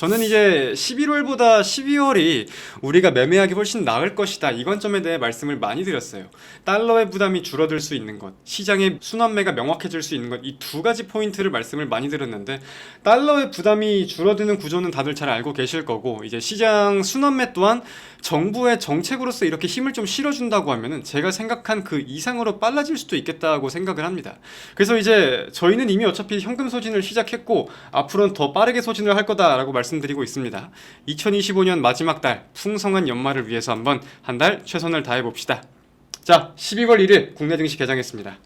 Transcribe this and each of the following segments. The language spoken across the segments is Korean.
저는 이제 11월보다 12월이 우리가 매매하기 훨씬 나을 것이다, 이 관점에 대해 말씀을 많이 드렸어요. 달러의 부담이 줄어들 수 있는 것, 시장의 순환매가 명확해질 수 있는 것, 이 두 가지 포인트를 말씀을 많이 드렸는데, 달러의 부담이 줄어드는 구조는 다들 잘 알고 계실 거고, 이제 시장 순환매 또한 정부의 정책으로서 이렇게 힘을 좀 실어준다고 하면은 제가 생각한 그 이상으로 빨라질 수도 있겠다고 생각을 합니다. 그래서 이제 저희는 이미 어차피 현금 소진을 시작했고 앞으로는 더 빠르게 소진을 할 거다라고 말씀드리고 있습니다. 2025년 마지막 달 풍성한 연말을 위해서 한번 한 달 최선을 다해 봅시다. 자, 12월 1일 국내 증시 개장했습니다.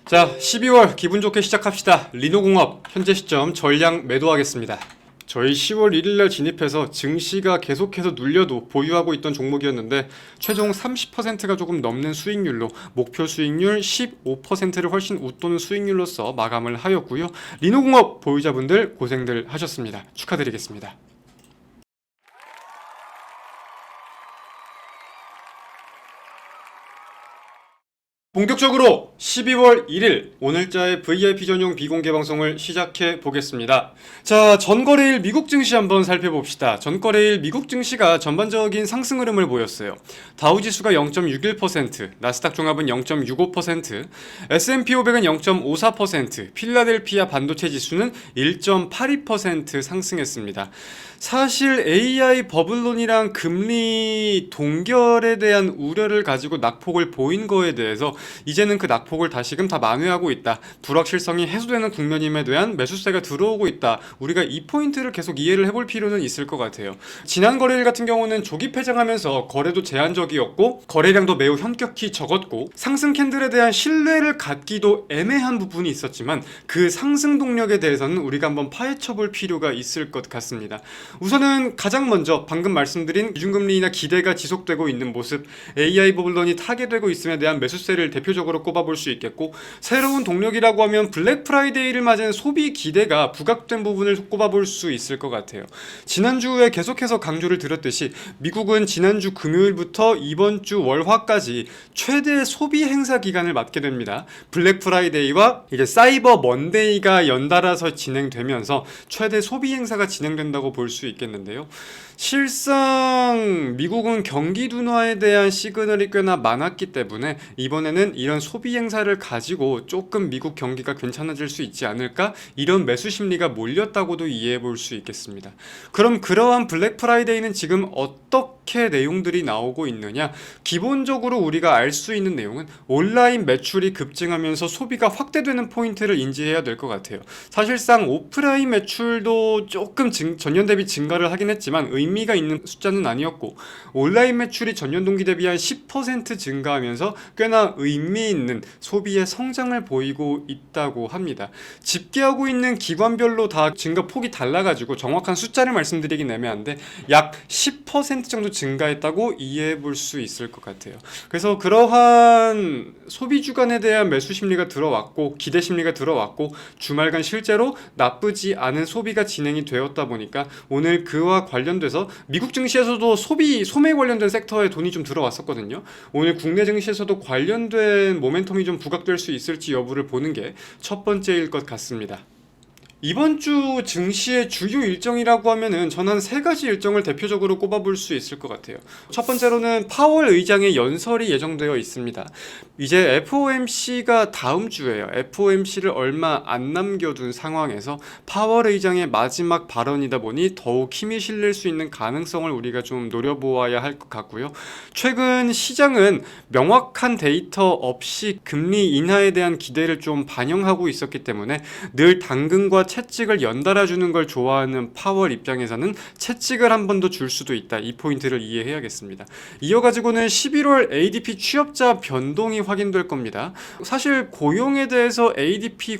자, 12월 기분 좋게 시작합시다. 리노공업 현재 시점 전량 매도하겠습니다. 저희 10월 1일날 진입해서 증시가 계속해서 눌려도 보유하고 있던 종목이었는데 최종 30%가 조금 넘는 수익률로 목표 수익률 15%를 훨씬 웃도는 수익률로서 마감을 하였고요. 리노공업 보유자분들 고생들 하셨습니다. 축하드리겠습니다. 본격적으로 12월 1일 오늘자의 VIP 전용 비공개 방송을 시작해 보겠습니다. 자, 전거래일 미국 증시 한번 살펴봅시다. 전거래일 미국 증시가 전반적인 상승 흐름을 보였어요. 다우지수가 0.61%, 나스닥 종합은 0.65%, S&P 500은 0.54%, 필라델피아 반도체 지수는 1.82% 상승했습니다. 사실 AI 버블론이랑 금리 동결에 대한 우려를 가지고 낙폭을 보인 거에 대해서 이제는 그 낙폭을 다시금 다 만회하고 있다. 불확실성이 해소되는 국면임에 대한 매수세가 들어오고 있다. 우리가 이 포인트를 계속 이해를 해볼 필요는 있을 것 같아요. 지난 거래일 같은 경우는 조기 폐장하면서 거래도 제한적이었고 거래량도 매우 현격히 적었고 상승 캔들에 대한 신뢰를 갖기도 애매한 부분이 있었지만 그 상승 동력에 대해서는 우리가 한번 파헤쳐 볼 필요가 있을 것 같습니다. 우선은 가장 먼저 방금 말씀드린 기준금리나 기대가 지속되고 있는 모습, AI 버블론이 타개되고 있음에 대한 매수세를 대표적으로 꼽아볼 수 있겠고, 새로운 동력이라고 하면 블랙 프라이데이를 맞은 소비 기대가 부각된 부분을 꼽아볼 수 있을 것 같아요. 지난주에 계속해서 강조를 드렸듯이 미국은 지난주 금요일부터 이번 주 월화까지 최대 소비 행사 기간을 맞게 됩니다. 블랙 프라이데이와 이제 사이버 먼데이가 연달아서 진행되면서 최대 소비 행사가 진행된다고 볼 수 있겠는데요. 실상 미국은 경기 둔화에 대한 시그널이 꽤나 많았기 때문에 이번에는 이런 소비 행사를 가지고 조금 미국 경기가 괜찮아질 수 있지 않을까? 이런 매수 심리가 몰렸다고도 이해해 볼 수 있겠습니다. 그럼 그러한 블랙 프라이데이는 지금 어떻게 내용들이 나오고 있느냐? 기본적으로 우리가 알 수 있는 내용은 온라인 매출이 급증하면서 소비가 확대되는 포인트를 인지해야 될 것 같아요. 사실상 오프라인 매출도 조금 전년 대비 증가를 하긴 했지만 의미가 있는 숫자는 아니었고, 온라인 매출이 전년 동기 대비 한 10% 증가하면서 꽤나 의미 있는 소비의 성장을 보이고 있다고 합니다. 집계하고 있는 기관별로 다 증가 폭이 달라가지고 정확한 숫자를 말씀드리긴 애매한데 약 10% 정도 증가했다고 이해해 볼 수 있을 것 같아요. 그래서 그러한 소비 주간에 대한 매수 심리가 들어왔고 기대 심리가 들어왔고 주말간 실제로 나쁘지 않은 소비가 진행이 되었다 보니까 오늘 그와 관련돼서 미국 증시에서도 소매 관련된 섹터에 돈이 좀 들어왔었거든요. 오늘 국내 증시에서도 관련된 모멘텀이 좀 부각될 수 있을지 여부를 보는 게 첫 번째일 것 같습니다. 이번 주 증시의 주요 일정이라고 하면은 저는 한 세 가지 일정을 대표적으로 꼽아볼 수 있을 것 같아요. 첫 번째로는 파월 의장의 연설이 예정되어 있습니다. 이제 FOMC가 다음 주에요. FOMC를 얼마 안 남겨둔 상황에서 파월 의장의 마지막 발언이다 보니 더욱 힘이 실릴 수 있는 가능성을 우리가 좀 노려보아야 할 것 같고요. 최근 시장은 명확한 데이터 없이 금리 인하에 대한 기대를 좀 반영하고 있었기 때문에 늘 당근과 채찍을 연달아 주는 걸 좋아하는 파월 입장에서는 채찍을 한 번 더 줄 수도 있다. 이 포인트를 이해해야겠습니다. 이어가지고는 11월 ADP 취업자 변동이 확인될 겁니다. 사실 고용에 대해서 ADP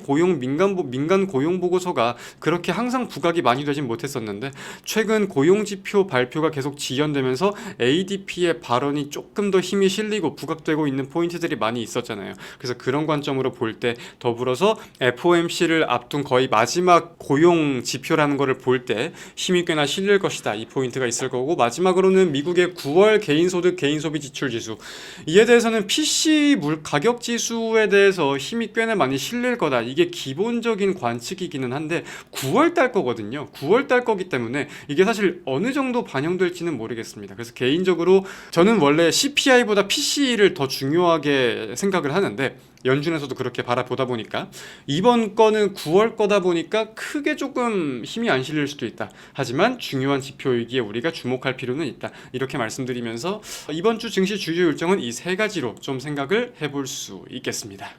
민간 고용 보고서가 그렇게 항상 부각이 많이 되진 못했었는데 최근 고용 지표 발표가 계속 지연되면서 ADP의 발언이 조금 더 힘이 실리고 부각되고 있는 포인트들이 많이 있었잖아요. 그래서 그런 관점으로 볼 때 더불어서 FOMC를 앞둔 거의 마지막 마지막 고용 지표라는 거를 볼 때 힘이 꽤나 실릴 것이다. 이 포인트가 있을 거고, 마지막으로는 미국의 9월 개인소득 개인소비 지출 지수, 이에 대해서는 PC 가격 지수에 대해서 힘이 꽤나 많이 실릴 거다. 이게 기본적인 관측이기는 한데 9월 달 거거든요. 9월 달 거기 때문에 이게 사실 어느 정도 반영될지는 모르겠습니다. 그래서 개인적으로 저는 원래 CPI보다 PC를 더 중요하게 생각을 하는데, 연준에서도 그렇게 바라보다 보니까 이번 거는 9월 거다 보니까 크게 조금 힘이 안 실릴 수도 있다. 하지만 중요한 지표이기에 우리가 주목할 필요는 있다. 이렇게 말씀드리면서 이번 주 증시 주요 일정은 이 세 가지로 좀 생각을 해볼 수 있겠습니다.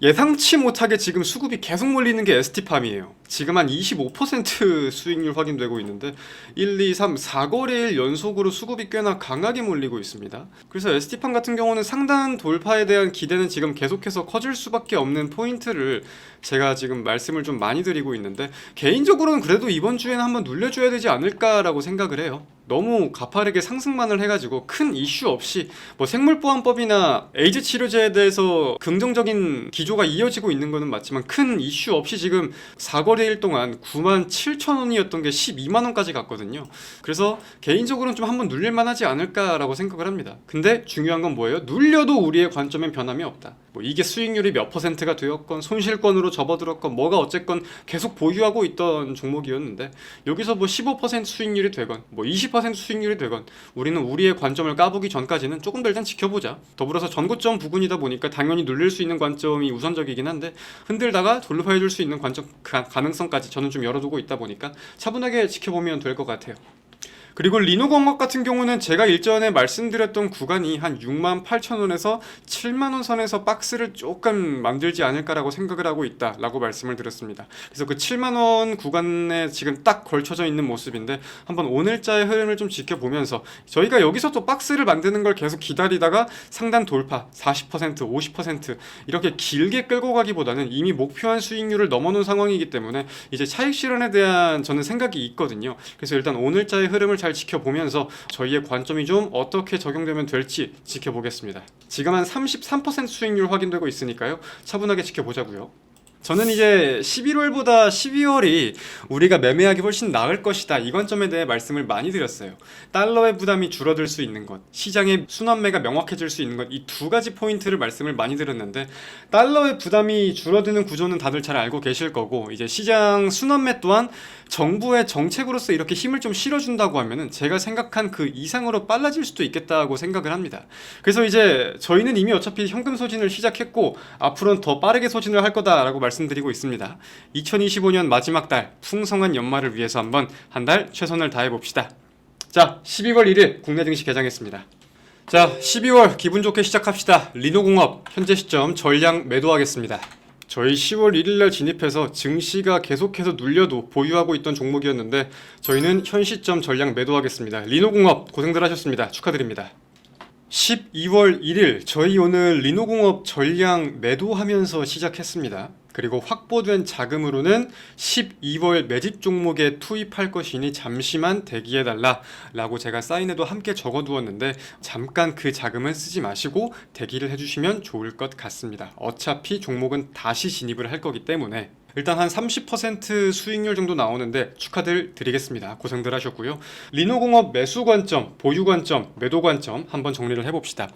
예상치 못하게 지금 수급이 계속 몰리는 게 ST팜이에요. 지금 한 25% 수익률 확인되고 있는데 1, 2, 3, 4거래일 연속으로 수급이 꽤나 강하게 몰리고 있습니다. 그래서 ST팜 같은 경우는 상단 돌파에 대한 기대는 지금 계속해서 커질 수밖에 없는 포인트를 제가 지금 말씀을 좀 많이 드리고 있는데, 개인적으로는 그래도 이번 주에는 한번 눌려줘야 되지 않을까라고 생각을 해요. 너무 가파르게 상승만을 해가지고 큰 이슈 없이 뭐 생물보험법이나 에이즈 치료제에 대해서 긍정적인 기조가 이어지고 있는 거는 맞지만 큰 이슈 없이 지금 4거래일 동안 97,000원이었던 게 12만원까지 갔거든요. 그래서 개인적으로는 좀 한번 눌릴만 하지 않을까라고 생각을 합니다. 근데 중요한 건 뭐예요? 눌려도 우리의 관점엔 변함이 없다. 뭐 이게 수익률이 몇 %가 되었건 손실권으로 접어들었건 뭐가 어쨌건 계속 보유하고 있던 종목이었는데, 여기서 뭐 15% 수익률이 되건 뭐 20% 수익률이 되건 우리는 우리의 관점을 까보기 전까지는 조금 더 일단 지켜보자. 더불어서 전고점 부근이다 보니까 당연히 눌릴 수 있는 관점이 우선적이긴 한데, 흔들다가 돌파해줄 수 있는 관점 가능성까지 저는 좀 열어두고 있다 보니까 차분하게 지켜보면 될 것 같아요. 그리고 리노공업 같은 경우는 제가 일전에 말씀드렸던 구간이 한 68,000원에서 7만원 선에서 박스를 조금 만들지 않을까라고 생각을 하고 있다라고 말씀을 드렸습니다. 그래서 그 7만원 구간에 지금 딱 걸쳐져 있는 모습인데, 한번 오늘자의 흐름을 좀 지켜보면서 저희가 여기서 또 박스를 만드는 걸 계속 기다리다가 상단 돌파 40%, 50% 이렇게 길게 끌고 가기보다는 이미 목표한 수익률을 넘어놓은 상황이기 때문에 이제 차익 실현에 대한 저는 생각이 있거든요. 그래서 일단 오늘자의 흐름을 잘 지켜보면서 저희의 관점이 좀 어떻게 적용되면 될지 지켜보겠습니다. 지금 한 33% 수익률 확인되고 있으니까요. 차분하게 지켜보자고요. 저는 이제 11월보다 12월이 우리가 매매하기 훨씬 나을 것이다, 이 관점에 대해 말씀을 많이 드렸어요. 달러의 부담이 줄어들 수 있는 것, 시장의 순환매가 명확해질 수 있는 것, 이 두 가지 포인트를 말씀을 많이 드렸는데, 달러의 부담이 줄어드는 구조는 다들 잘 알고 계실 거고, 이제 시장 순환매 또한 정부의 정책으로서 이렇게 힘을 좀 실어준다고 하면은 제가 생각한 그 이상으로 빨라질 수도 있겠다고 생각을 합니다. 그래서 이제 저희는 이미 어차피 현금 소진을 시작했고 앞으로는 더 빠르게 소진을 할 거다라고 말씀드리고 있습니다. 2025년 마지막 달 풍성한 연말을 위해서 한번 한 달 최선을 다해 봅시다. 자, 12월 1일 국내 증시 개장했습니다. 자, 12월 기분 좋게 시작합시다. 리노공업 현재 시점 전량 매도하겠습니다. 저희 10월 1일날 진입해서 증시가 계속해서 눌려도 보유하고 있던 종목이었는데 저희는 현 시점 전량 매도하겠습니다. 리노공업 고생들 하셨습니다. 축하드립니다. 12월 1일 저희 오늘 리노공업 전량 매도하면서 시작했습니다. 그리고 확보된 자금으로는 12월 매집 종목에 투입할 것이니 잠시만 대기해달라 라고 제가 사인에도 함께 적어두었는데, 잠깐 그 자금은 쓰지 마시고 대기를 해주시면 좋을 것 같습니다. 어차피 종목은 다시 진입을 할 거기 때문에 일단 한 30% 수익률 정도 나오는데 축하들 드리겠습니다. 고생들 하셨고요. 리노공업 매수 관점, 보유 관점, 매도 관점 한번 정리를 해봅시다.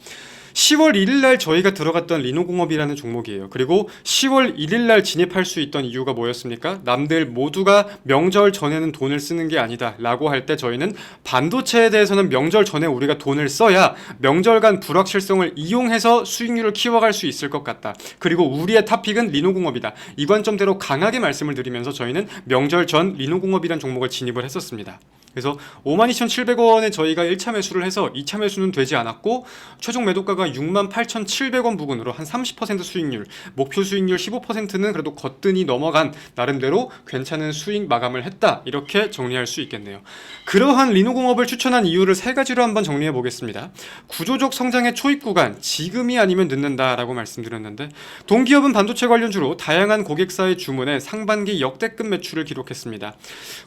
10월 1일날 저희가 들어갔던 리노공업이라는 종목이에요. 그리고 10월 1일날 진입할 수 있던 이유가 뭐였습니까? 남들 모두가 명절 전에는 돈을 쓰는 게 아니다 라고 할 때 저희는 반도체에 대해서는 명절 전에 우리가 돈을 써야 명절간 불확실성을 이용해서 수익률을 키워갈 수 있을 것 같다. 그리고 우리의 탑픽은 리노공업이다. 이 관점대로 강하게 말씀을 드리면서 저희는 명절 전 리노공업이라는 종목을 진입을 했었습니다. 그래서 52,700원에 저희가 1차 매수를 해서 2차 매수는 되지 않았고 최종 매도가가 68,700원 부근으로 한 30% 수익률, 목표 수익률 15%는 그래도 거뜬히 넘어간 나름대로 괜찮은 수익 마감을 했다, 이렇게 정리할 수 있겠네요. 그러한 리노공업을 추천한 이유를 세 가지로 한번 정리해 보겠습니다. 구조적 성장의 초입 구간, 지금이 아니면 늦는다라고 말씀드렸는데, 동기업은 반도체 관련주로 다양한 고객사의 주문에 상반기 역대급 매출을 기록했습니다.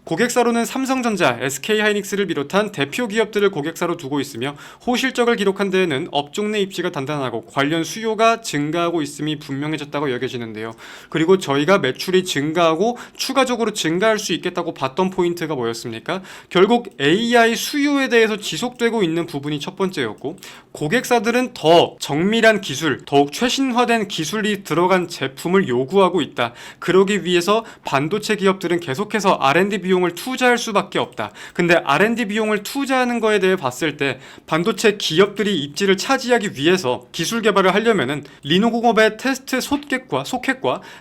고객사로는 삼성전자, SK하이닉스를 비롯한 대표 기업들을 고객사로 두고 있으며 호실적을 기록한 데에는 업종 내 입지가 단단하고 관련 수요가 증가하고 있음이 분명해졌다고 여겨지는데요. 그리고 저희가 매출이 증가하고 추가적으로 증가할 수 있겠다고 봤던 포인트가 뭐였습니까? 결국 AI 수요에 대해서 지속되고 있는 부분이 첫 번째였고, 고객사들은 더 정밀한 기술, 더욱 최신화된 기술이 들어간 제품을 요구하고 있다. 그러기 위해서 반도체 기업들은 계속해서 R&D 비용을 투자할 수밖에 없다. 근데 R&D 비용을 투자하는 거에 대해 봤을 때 반도체 기업들이 입지를 차지하기 위해서 기술 개발을 하려면은 리노공업의 테스트 소켓과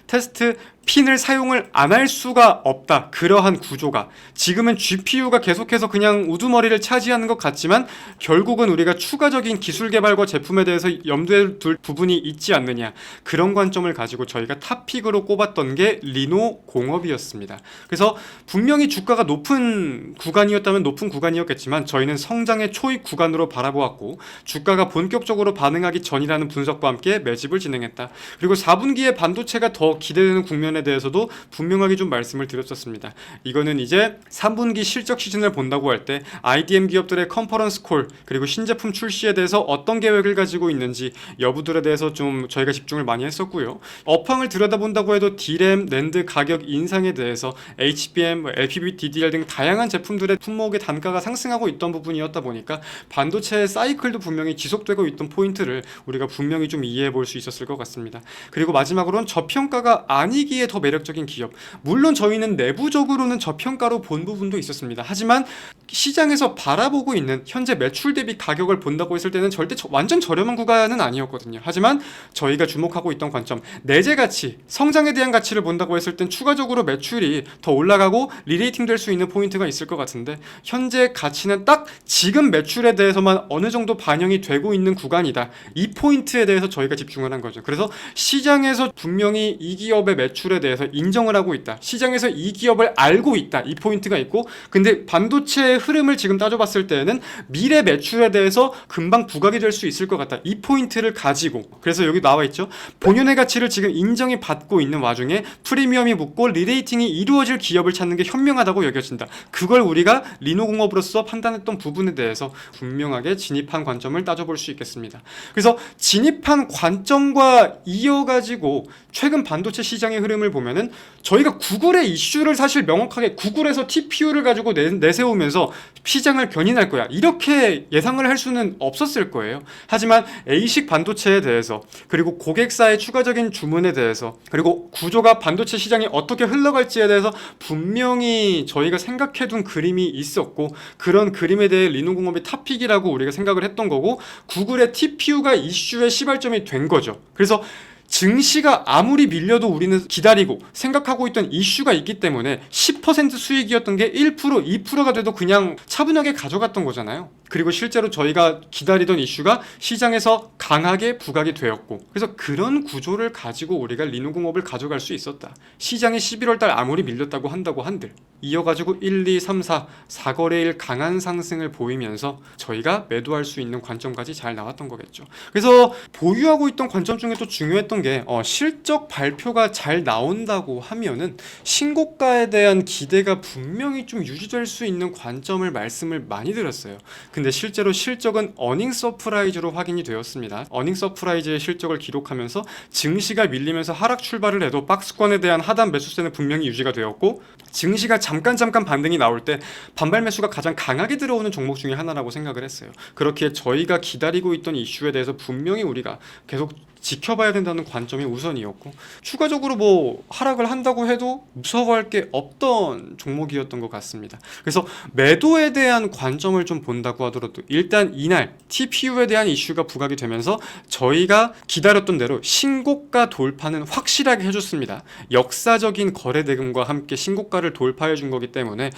테스트 핀을 사용을 안 할 수가 없다. 그러한 구조가 지금은 GPU가 계속해서 그냥 우두머리를 차지하는 것 같지만 결국은 우리가 추가적인 기술 개발과 제품에 대해서 염두에 둘 부분이 있지 않느냐, 그런 관점을 가지고 저희가 탑픽으로 꼽았던 게 리노공업이었습니다. 그래서 분명히 주가가 높은 구간이었다면 높은 구간이었겠지만 저희는 성장의 초입 구간으로 바라보았고, 주가가 본격적으로 반응하기 전이라는 분석과 함께 매집을 진행했다. 그리고 4분기에 반도체가 더 기대되는 국면에 대해서도 분명하게 좀 말씀을 드렸었습니다. 이거는 이제 3분기 실적 시즌을 본다고 할 때 IDM 기업들의 컨퍼런스 콜, 그리고 신제품 출시에 대해서 어떤 계획을 가지고 있는지 여부들에 대해서 좀 저희가 집중을 많이 했었고요. 업황을 들여다본다고 해도 D램, 낸드 가격 인상에 대해서 HBM, LPB, DDR 등 다양한 제품들의 품목의 단가가 상승하고 있던 부분이었다 보니까 반도체의 사이클도 분명히 지속되고 있던 포인트를 우리가 분명히 좀 이해해 볼 수 있었을 것 같습니다. 그리고 마지막으로는 저평가가 아니기에 더 매력적인 기업, 물론 저희는 내부적으로는 저평가로 본 부분도 있었습니다. 하지만 시장에서 바라보고 있는 현재 매출 대비 가격을 본다고 했을 때는 절대 완전 저렴한 구간은 아니었거든요. 하지만 저희가 주목하고 있던 관점, 내재 가치, 성장에 대한 가치를 본다고 했을 땐 추가적으로 매출이 더 올라가고 리레이팅 될 수 있는 포인트가 있을 것 같은데, 현재 가치는 딱 지금 매출에 대해서만 어느 정도 반영이 되고 있는 구간이다. 이 포인트에 대해서 저희가 집중을 한 거죠. 그래서 시장에서 분명히 이 기업의 매출에 대해서 인정을 하고 있다. 시장에서 이 기업을 알고 있다. 이 포인트가 있고, 근데 반도체의 흐름을 지금 따져봤을 때는 미래 매출에 대해서 금방 부각이 될 수 있을 것 같다. 이 포인트를 가지고, 그래서 여기 나와 있죠. 본연의 가치를 지금 인정이 받고 있는 와중에 프리미엄이 붙고 리레이팅이 이루어질 기업을 찾는 게 현명하다고 여겨진다. 그걸 우리가 리노공업으로서 판단했던 부분에 대해서 분명하게 진입한 관점을 따져볼 수 있겠습니다. 그래서 진입한 관점과 이어가지고 최근 반도체 시장의 흐름을 보면은 저희가 구글의 이슈를 사실 명확하게 구글에서 TPU를 가지고 내세우면서 시장을 견인할 거야, 이렇게 예상을 할 수는 없었을 거예요. 하지만 A식 반도체에 대해서, 그리고 고객사의 추가적인 주문에 대해서, 그리고 구조가 반도체 시장이 어떻게 흘러갈지에 대해서 분명히 저희가 생각해둔 그림이 있었고, 그런 그림에 대해 리노공업이 탑픽이라고 우리가 생각을 했던 거고, 구글의 TPU가 이슈의 시발점이 된 거죠. 그래서 증시가 아무리 밀려도 우리는 기다리고 생각하고 있던 이슈가 있기 때문에 10% 수익이었던 게 1%, 2%가 돼도 그냥 차분하게 가져갔던 거잖아요. 그리고 실제로 저희가 기다리던 이슈가 시장에서 강하게 부각이 되었고, 그래서 그런 구조를 가지고 우리가 리노공업을 가져갈 수 있었다. 시장이 11월달 아무리 밀렸다고 한다고 한들 이어가지고 1, 2, 3, 4, 4거래일 강한 상승을 보이면서 저희가 매도할 수 있는 관점까지 잘 나왔던 거겠죠. 그래서 보유하고 있던 관점 중에 또 중요했던 게 실적 발표가 잘 나온다고 하면은 신고가에 대한 기대가 분명히 좀 유지될 수 있는 관점을 말씀을 많이 드렸어요. 근데 실제로 실적은 어닝 서프라이즈로 확인이 되었습니다. 어닝 서프라이즈의 실적을 기록하면서 증시가 밀리면서 하락 출발을 해도 박스권에 대한 하단 매수세는 분명히 유지가 되었고, 증시가 잠깐 반등이 나올 때 반발 매수가 가장 강하게 들어오는 종목 중에 하나라고 생각을 했어요. 그렇기에 저희가 기다리고 있던 이슈에 대해서 분명히 우리가 계속 지켜봐야 된다는 관점이 우선이었고, 추가적으로 뭐 하락을 한다고 해도 무서워할 게 없던 종목이었던 것 같습니다. 그래서 매도에 대한 관점을 좀 본다고 하더라도 일단 이날 TPU에 대한 이슈가 부각이 되면서 저희가 기다렸던 대로 신고가 돌파는 확실하게 해줬습니다. 역사적인 거래 대금과 함께 신고가를 돌파해 준 거기 때문에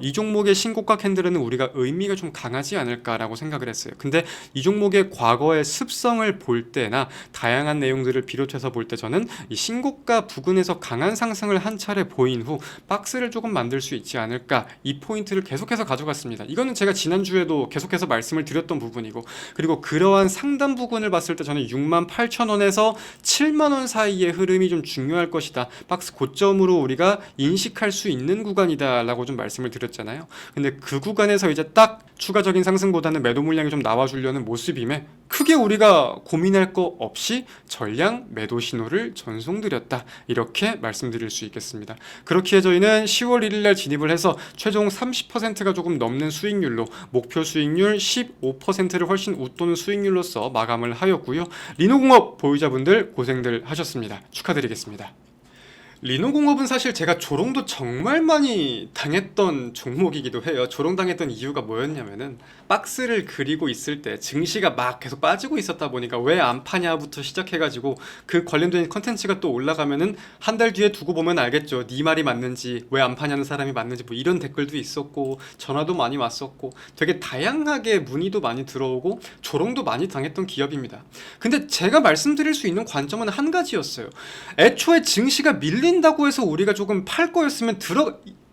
이 종목의 신고가 캔들에는 우리가 의미가 좀 강하지 않을까라고 생각을 했어요. 근데 이 종목의 과거의 습성을 볼 때나 다양한 내용들을 비롯해서 볼 때 저는 이 신고가 부근에서 강한 상승을 한 차례 보인 후 박스를 조금 만들 수 있지 않을까, 이 포인트를 계속해서 가져갔습니다. 이거는 제가 지난주에도 계속해서 말씀을 드렸던 부분이고, 그리고 그러한 상단 부근을 봤을 때 저는 68,000원에서 70,000원 사이의 흐름이 좀 중요할 것이다, 박스 고점으로 우리가 인식할 수 있는 구간이다 라고 좀 말씀을 드렸잖아요. 근데 그 구간에서 이제 딱 추가적인 상승보다는 매도 물량이 좀 나와주려는 모습임에 크게 우리가 고민할 거 없이 전량 매도 신호를 전송드렸다, 이렇게 말씀드릴 수 있겠습니다. 그렇기에 저희는 10월 1일날 진입을 해서 최종 30%가 조금 넘는 수익률로 목표 수익률 15%를 훨씬 웃도는 수익률로서 마감을 하였고요. 리노공업 보유자분들 고생들 하셨습니다. 축하드리겠습니다. 리노공업은 사실 제가 조롱도 정말 많이 당했던 종목이기도 해요. 조롱당했던 이유가 뭐였냐면은 박스를 그리고 있을 때 증시가 막 계속 빠지고 있었다 보니까 왜 안 파냐부터 시작해가지고 그 관련된 컨텐츠가 또 올라가면은 한 달 뒤에 두고 보면 알겠죠. 네 말이 맞는지, 왜 안 파냐는 사람이 맞는지, 뭐 이런 댓글도 있었고 전화도 많이 왔었고 되게 다양하게 문의도 많이 들어오고 조롱도 많이 당했던 기업입니다. 근데 제가 말씀드릴 수 있는 관점은 한 가지였어요. 애초에 증시가 밀린다고 해서 우리가 조금 팔 거였으면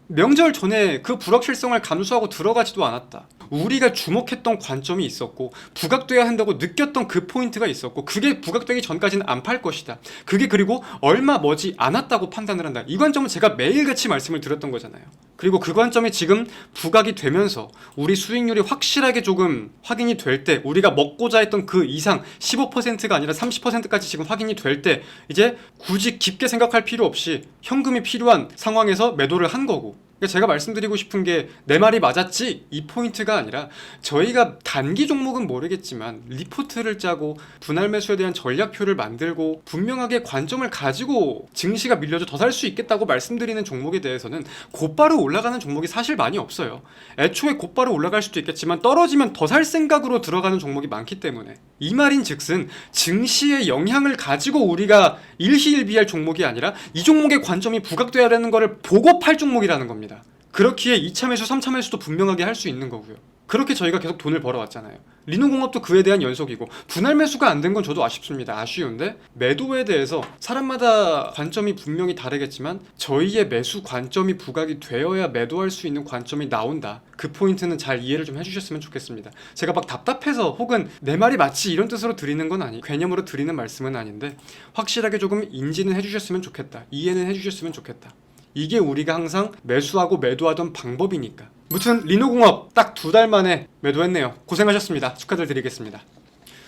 명절 전에 그 불확실성을 감수하고 들어가지도 않았다. 우리가 주목했던 관점이 있었고 부각돼야 한다고 느꼈던 그 포인트가 있었고, 그게 부각되기 전까지는 안 팔 것이다. 그게 그리고 얼마 머지 않았다고 판단을 한다. 이 관점은 제가 매일같이 말씀을 드렸던 거잖아요. 그리고 그 관점이 지금 부각이 되면서 우리 수익률이 확실하게 조금 확인이 될 때, 우리가 먹고자 했던 그 이상 15%가 아니라 30%까지 지금 확인이 될 때 이제 굳이 깊게 생각할 필요 없이 현금이 필요한 상황에서 매도를 한 거고, 제가 말씀드리고 싶은 게 내 말이 맞았지? 이 포인트가 아니라 저희가 단기 종목은 모르겠지만 리포트를 짜고 분할 매수에 대한 전략표를 만들고 분명하게 관점을 가지고 증시가 밀려도 더 살 수 있겠다고 말씀드리는 종목에 대해서는 곧바로 올라가는 종목이 사실 많이 없어요. 애초에 곧바로 올라갈 수도 있겠지만 떨어지면 더 살 생각으로 들어가는 종목이 많기 때문에, 이 말인 즉슨 증시의 영향을 가지고 우리가 일희일비할 종목이 아니라 이 종목의 관점이 부각돼야 되는 것을 보고 팔 종목이라는 겁니다. 그렇기에 2차 매수, 3차 매수도 분명하게 할 수 있는 거고요. 그렇게 저희가 계속 돈을 벌어왔잖아요. 리노공업도 그에 대한 연속이고, 분할 매수가 안 된 건 저도 아쉽습니다. 아쉬운데 매도에 대해서 사람마다 관점이 분명히 다르겠지만 저희의 매수 관점이 부각이 되어야 매도할 수 있는 관점이 나온다. 그 포인트는 잘 이해를 좀 해주셨으면 좋겠습니다. 제가 막 답답해서 혹은 내 말이 맞지 이런 뜻으로 드리는 건 아니, 개념으로 드리는 말씀은 아닌데 확실하게 조금 인지는 해주셨으면 좋겠다. 이해는 해주셨으면 좋겠다. 이게 우리가 항상 매수하고 매도하던 방법이니까. 무튼 리노공업 딱 2달 만에 매도했네요. 고생하셨습니다. 축하들 드리겠습니다.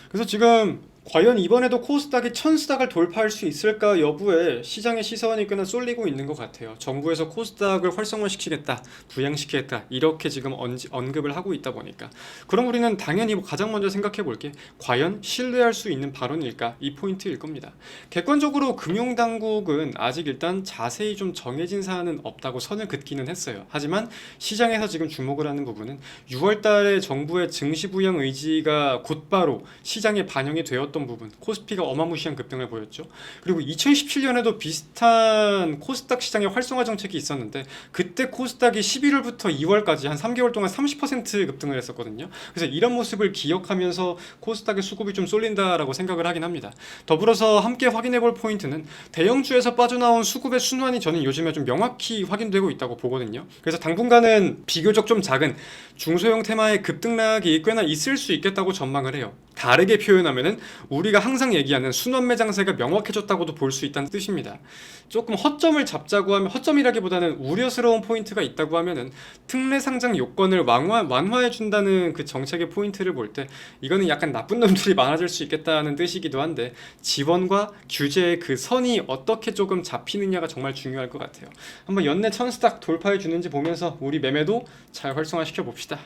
그래서 지금 과연 이번에도 코스닥이 1000스닥을 돌파할 수 있을까 여부에 시장의 시선이 꽤나 쏠리고 있는 것 같아요. 정부에서 코스닥을 활성화시키겠다, 부양시키겠다, 이렇게 지금 언급을 하고 있다 보니까, 그럼 우리는 당연히 가장 먼저 생각해 볼 게 과연 신뢰할 수 있는 발언일까, 이 포인트일 겁니다. 객관적으로 금융당국은 아직 일단 자세히 좀 정해진 사안은 없다고 선을 긋기는 했어요. 하지만 시장에서 지금 주목을 하는 부분은 6월달에 정부의 증시 부양 의지가 곧바로 시장에 반영이 되었던 부분, 코스피가 어마무시한 급등을 보였죠. 그리고 2017년에도 비슷한 코스닥 시장의 활성화 정책이 있었는데 그때 코스닥이 11월부터 2월까지 한 3개월 동안 30% 급등을 했었거든요. 그래서 이런 모습을 기억하면서 코스닥의 수급이 좀 쏠린다라고 생각을 하긴 합니다. 더불어서 함께 확인해 볼 포인트는 대형주에서 빠져나온 수급의 순환이 저는 요즘에 좀 명확히 확인되고 있다고 보거든요. 그래서 당분간은 비교적 좀 작은 중소형 테마의 급등락이 꽤나 있을 수 있겠다고 전망을 해요. 다르게 표현하면은 우리가 항상 얘기하는 순환 매장세가 명확해졌다고도 볼 수 있다는 뜻입니다. 조금 허점을 잡자고 하면, 허점이라기보다는 우려스러운 포인트가 있다고 하면은 특례 상장 요건을 완화해 준다는 그 정책의 포인트를 볼 때 이거는 약간 나쁜 놈들이 많아질 수 있겠다는 뜻이기도 한데, 지원과 규제의 그 선이 어떻게 조금 잡히느냐가 정말 중요할 것 같아요. 한번 연내 1000스닥 돌파해 주는지 보면서 우리 매매도 잘 활성화시켜 봅시다.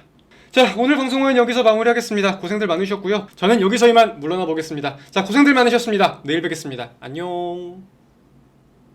자, 오늘 방송은 여기서 마무리하겠습니다. 고생들 많으셨고요. 저는 여기서 이만 물러나 보겠습니다. 자, 고생들 많으셨습니다. 내일 뵙겠습니다. 안녕.